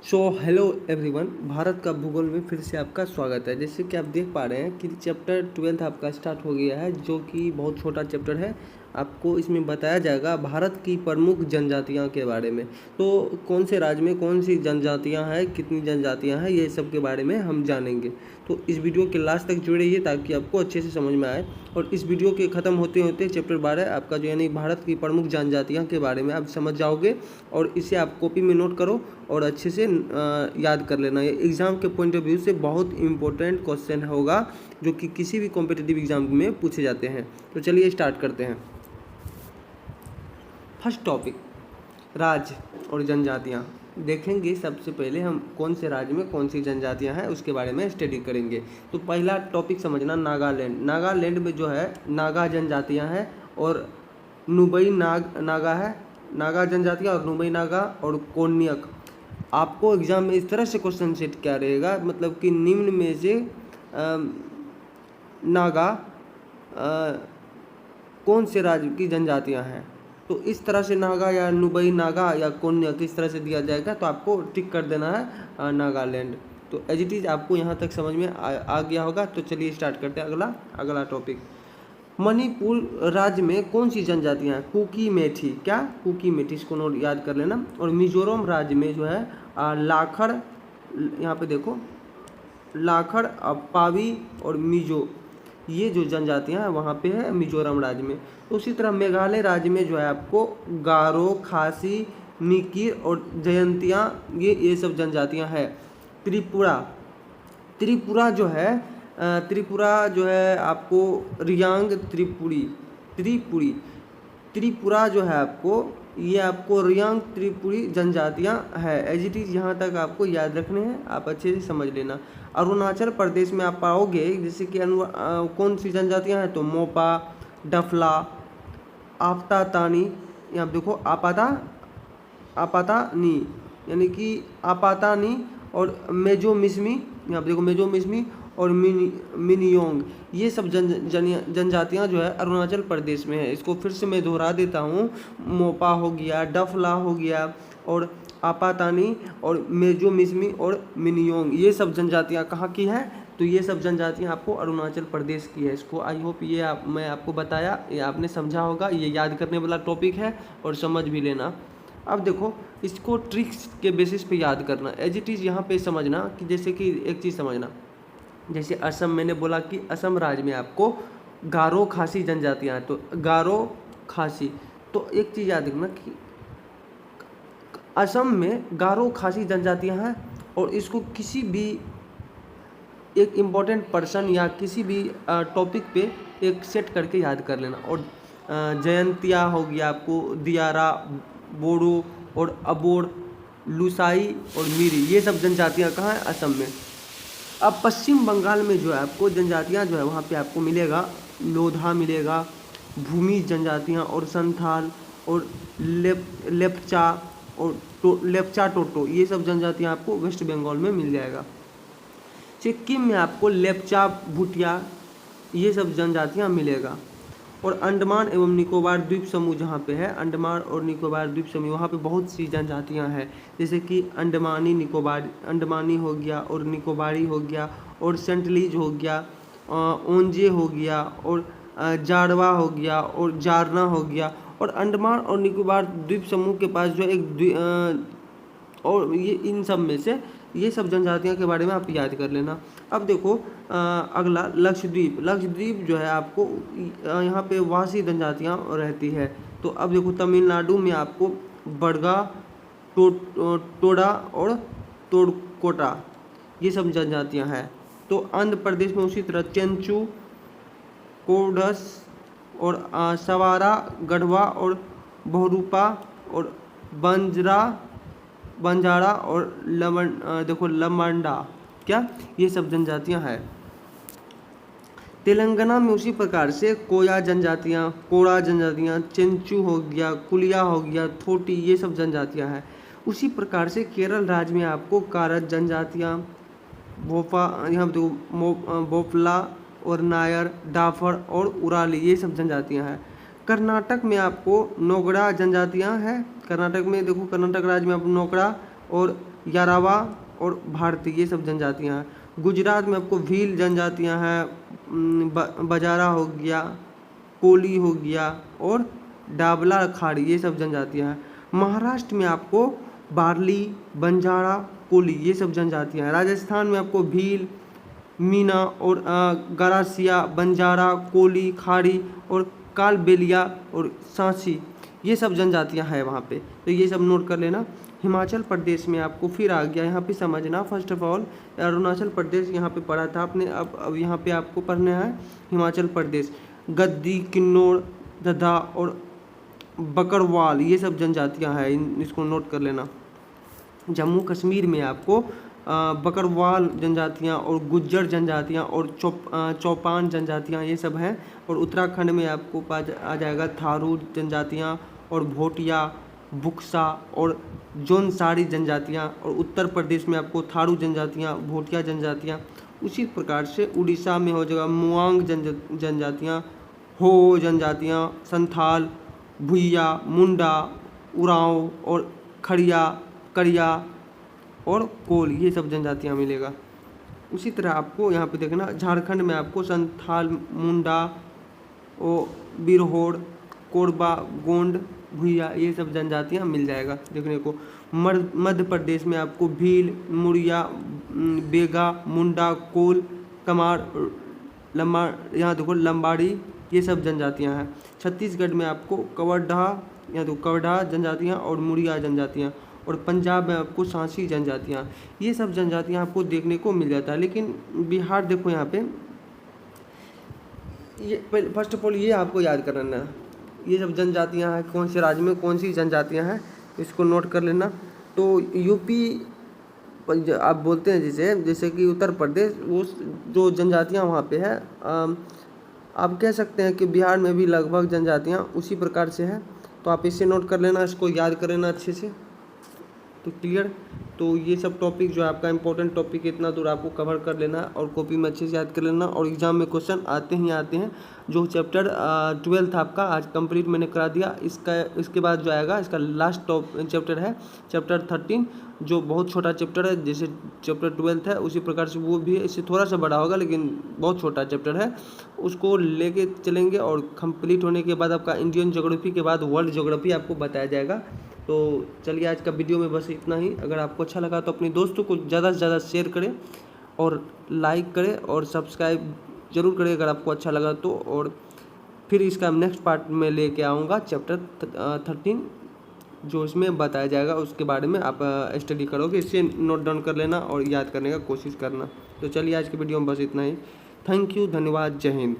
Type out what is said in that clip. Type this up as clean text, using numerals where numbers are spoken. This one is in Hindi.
सो हेलो एवरीवन, भारत का भूगोल में फिर से आपका स्वागत है। जैसे कि आप देख पा रहे हैं कि चैप्टर 12 आपका स्टार्ट हो गया है, जो कि बहुत छोटा चैप्टर है। आपको इसमें बताया जाएगा भारत की प्रमुख जनजातियां के बारे में। तो कौन से राज्य में कौन सी जनजातियां हैं, कितनी जनजातियां हैं, ये सब के बारे में हम जानेंगे। तो इस वीडियो के लास्ट तक जुड़े रहिए ताकि आपको अच्छे से समझ में आए। और इस वीडियो के ख़त्म होते होते चैप्टर 12 आपका जो यानी भारत की प्रमुख जनजातियां के बारे में आप समझ जाओगे। और इसे आप कॉपी में नोट करो और अच्छे से याद कर लेना। ये एग्ज़ाम के पॉइंट ऑफ व्यू से बहुत इंपॉर्टेंट क्वेश्चन होगा, जो कि किसी भी कॉम्पिटिटिव एग्जाम में पूछे जाते हैं। तो चलिए स्टार्ट करते हैं। फर्स्ट टॉपिक, राज्य और जनजातियाँ देखेंगे। सबसे पहले हम कौन से राज्य में कौन सी जनजातियाँ हैं उसके बारे में स्टडी करेंगे। तो पहला टॉपिक समझना, नागालैंड। नागालैंड में जो है नागा जनजातियाँ हैं और नुबई नागा है, नागा जनजातियाँ और नुबई नागा और कोन्यक। आपको एग्जाम में इस तरह से क्वेश्चन सेट क्या रहेगा, मतलब कि निम्न में से नागा कौन से राज्य की जनजातियां हैं। तो इस तरह से नागा या नुबई नागा या कोन्या किस तरह से दिया जाएगा, तो आपको टिक कर देना है नागालैंड। तो एज इट इज़ आपको यहाँ तक समझ में आ गया होगा। तो चलिए स्टार्ट करते हैं अगला टॉपिक। मणिपुर राज्य में कौन सी जनजातियां हैं? कुकी मेथी। क्या? कुकी मेथी, इसको नोट याद कर लेना। और मिजोरम राज्य में जो है लाखड़, यहाँ पे देखो लाखड़, पावी और मिजो, ये जो जनजातियां हैं वहाँ पे है मिजोरम राज्य में। तो उसी तरह मेघालय राज्य में जो है आपको गारो, खासी, निकिर और जयंतियाँ, ये सब जनजातियां हैं। त्रिपुरा जो है आपको रियांग त्रिपुरा जो है आपको, ये आपको रियांग त्रिपुरी जनजातियां है। एज इट इज़ यहाँ तक आपको याद रखने हैं, आप अच्छे से समझ लेना। अरुणाचल प्रदेश में आप पाओगे जैसे कि कौन सी जनजातियां हैं, तो मोपा, डफला, आपतातानी, यहाँ देखो आपातानी यानी कि आपातानी और मेजोमिस्मी, यहाँ देखो मेजोमिस्मी और मिनियोंग, ये सब जनजातियाँ जो है अरुणाचल प्रदेश में है। इसको फिर से मैं दोहरा देता हूँ, मोपा हो गया, डफला हो गया और आपातानी और मेजोमिस्मी और मिनियोंग, ये सब जनजातियाँ कहाँ की हैं? तो ये सब जनजातियाँ आपको अरुणाचल प्रदेश की है। इसको आई होप ये मैं आपको बताया, ये आपने समझा होगा। ये याद करने वाला टॉपिक है और समझ भी लेना। अब देखो, इसको ट्रिक्स के बेसिस पे याद करना। एज इट इज़ यहाँ पे समझना कि जैसे कि एक चीज़ समझना, जैसे असम, मैंने बोला कि असम राज्य में आपको गारो खासी जनजातियाँ हैं। तो गारो खासी, तो एक चीज़ याद रखना कि असम में गारो खासी जनजातियाँ हैं। और इसको किसी भी एक इम्पॉर्टेंट पर्सन या किसी भी टॉपिक पे एक सेट करके याद कर लेना। और जयंतिया हो गया आपको, दियारा, बोडो और अबोर, लुसाई और मिरी, ये सब जनजातियाँ कहाँ हैं? असम में। अब पश्चिम बंगाल में जो है आपको जनजातियाँ जो है वहाँ पे आपको मिलेगा लोधा मिलेगा, भूमि जनजातियाँ और संथाल और लेप्चा और लेप्चा टोटो, ये सब जनजातियाँ आपको वेस्ट बंगाल में मिल जाएगा। सिक्किम में आपको लेप्चा भूटिया, ये सब जनजातियाँ मिलेगा। और अंडमान एवं निकोबार द्वीप समूह जहाँ पे है, अंडमान और निकोबार द्वीप समूह, वहाँ पे बहुत सी जनजातियाँ हैं। जैसे कि अंडमानी हो गया और निकोबारी हो गया और सेंटलीज हो गया, ओंजे हो गया और जारवा हो गया और जारना हो गया। और अंडमान और निकोबार द्वीप समूह के पास जो एक और ये इन सब में से ये सब जनजातियों के बारे में आप याद कर लेना। अब देखो अगला लक्षद्वीप जो है आपको यहाँ पे वासी जनजातियाँ रहती है। तो अब देखो तमिलनाडु में आपको बड़गा, टोडा और तोड़कोटा, ये सब जनजातियाँ हैं। तो आंध्र प्रदेश में उसी तरह चेंचू, कोडस और सवारा, गढ़वा और बहुरूपा और बंजारा और लमंडा, क्या, ये सब जनजातियां हैं। तेलंगाना में उसी प्रकार से कोड़ा जनजातियां, चेंचू हो गया, कुलिया हो गया, थोटी, ये सब जनजातियां हैं। उसी प्रकार से केरल राज्य में आपको कारत जनजातियां, यहाँ तो बोफला और नायर, डाफर और उराली, ये सब जनजातियां हैं। कर्नाटक में आपको नोगड़ा जनजातियां हैं। कर्नाटक में देखो, कर्नाटक राज्य में आपको नोगड़ा और यारावा और भारती, ये सब जनजातियाँ हैं। गुजरात में आपको भील जनजातियाँ हैं, बजारा हो गया, कोली हो गया और डाबला खाड़ी, ये सब जनजातियाँ हैं। महाराष्ट्र में आपको बार्ली, बंजारा, कोली, ये सब जनजातियाँ हैं। राजस्थान में आपको भील, मीना और गरासिया, बंजारा, कोली, खाड़ी और कालबेलिया और सांची, ये सब जनजातियाँ हैं वहाँ पे, तो ये सब नोट कर लेना। हिमाचल प्रदेश में आपको फिर आ गया, यहाँ पे समझना first of all Arunachal Pradesh यहाँ पे पढ़ा था आपने, अब यहाँ पे आपको पढ़ना है हिमाचल प्रदेश। गद्दी, किन्नौर, दद्दा और बकरवाल, ये सब जनजातियाँ हैं, इसको नोट कर लेना। जम्मू कश्मीर में आपको बकरवाल जनजातियाँ और गुज्जर जनजातियाँ और चौपान जनजातियाँ, ये सब हैं। और उत्तराखंड में आपको आ जाएगा थारू जनजातियाँ और भोटिया, बुक्सा और जौनसारी जनजातियाँ। और उत्तर प्रदेश में आपको थारू जनजातियाँ, भोटिया जनजातियाँ। उसी प्रकार से उड़ीसा में हो जाएगा मुआंग जनजातियाँ, हो जनजातियाँ, संथाल, भुइया, मुंडा, उरांव और खड़िया, करिया और कोल, ये सब जनजातियाँ मिलेगा। उसी तरह आपको यहाँ पे देखना झारखंड में आपको संथाल, मुंडा और बिरहोड़, कोरबा, गोंड, भुइया, ये सब जनजातियाँ मिल जाएगा देखने को। मध्य प्रदेश में आपको भील, मुड़िया, बेगा, मुंडा, कोल, कमार, यहाँ देखो लंबाड़ी, ये सब जनजातियाँ हैं। छत्तीसगढ़ में आपको कवर्धा, यहाँ देखो कवर्धा जनजातियाँ और मुड़िया जनजातियाँ। और पंजाब में आपको सांची जनजातियाँ, ये सब जनजातियाँ आपको देखने को मिल जाता है। लेकिन बिहार देखो यहाँ पे, ये फर्स्ट ऑफ ऑल ये आपको याद कर लेना, ये सब जनजातियाँ हैं कौन से राज्य में कौन सी जनजातियाँ हैं, इसको नोट कर लेना। तो यूपी आप बोलते हैं जैसे कि उत्तर प्रदेश, वो जो जनजातियाँ वहाँ पे है, आप कह सकते हैं कि बिहार में भी लगभग जनजातियाँ उसी प्रकार से है। तो आप इसे नोट कर लेना, इसको याद कर लेना अच्छे से, तो क्लियर। तो ये सब टॉपिक जो है आपका इंपॉर्टेंट टॉपिक इतना दूर आपको कवर कर लेना और कॉपी में अच्छे से याद कर लेना। और एग्जाम में क्वेश्चन आते हैं। जो चैप्टर 12 आपका आज कंप्लीट मैंने करा दिया, इसके बाद जो आएगा इसका लास्ट चैप्टर है चैप्टर 13, जो बहुत छोटा चैप्टर है। जैसे चैप्टर 12 है उसी प्रकार से वो भी इससे थोड़ा सा बड़ा होगा, लेकिन बहुत छोटा चैप्टर है, उसको लेके चलेंगे। और कंप्लीट होने के बाद आपका इंडियन ज्योग्राफी के बाद वर्ल्ड ज्योग्राफी आपको बताया जाएगा। तो चलिए आज का वीडियो में बस इतना ही। अगर आपको अच्छा लगा तो अपने दोस्तों को ज़्यादा से ज़्यादा शेयर करें और लाइक करें और सब्सक्राइब ज़रूर करें अगर आपको अच्छा लगा तो। और फिर इसका नेक्स्ट पार्ट में लेके आऊँगा चैप्टर 13, जो इसमें बताया जाएगा, उसके बारे में आप स्टडी करोगे, इससे नोट डाउन कर लेना और याद करने का कोशिश करना। तो चलिए आज के वीडियो में बस इतना ही। थैंक यू, धन्यवाद, जय हिंद।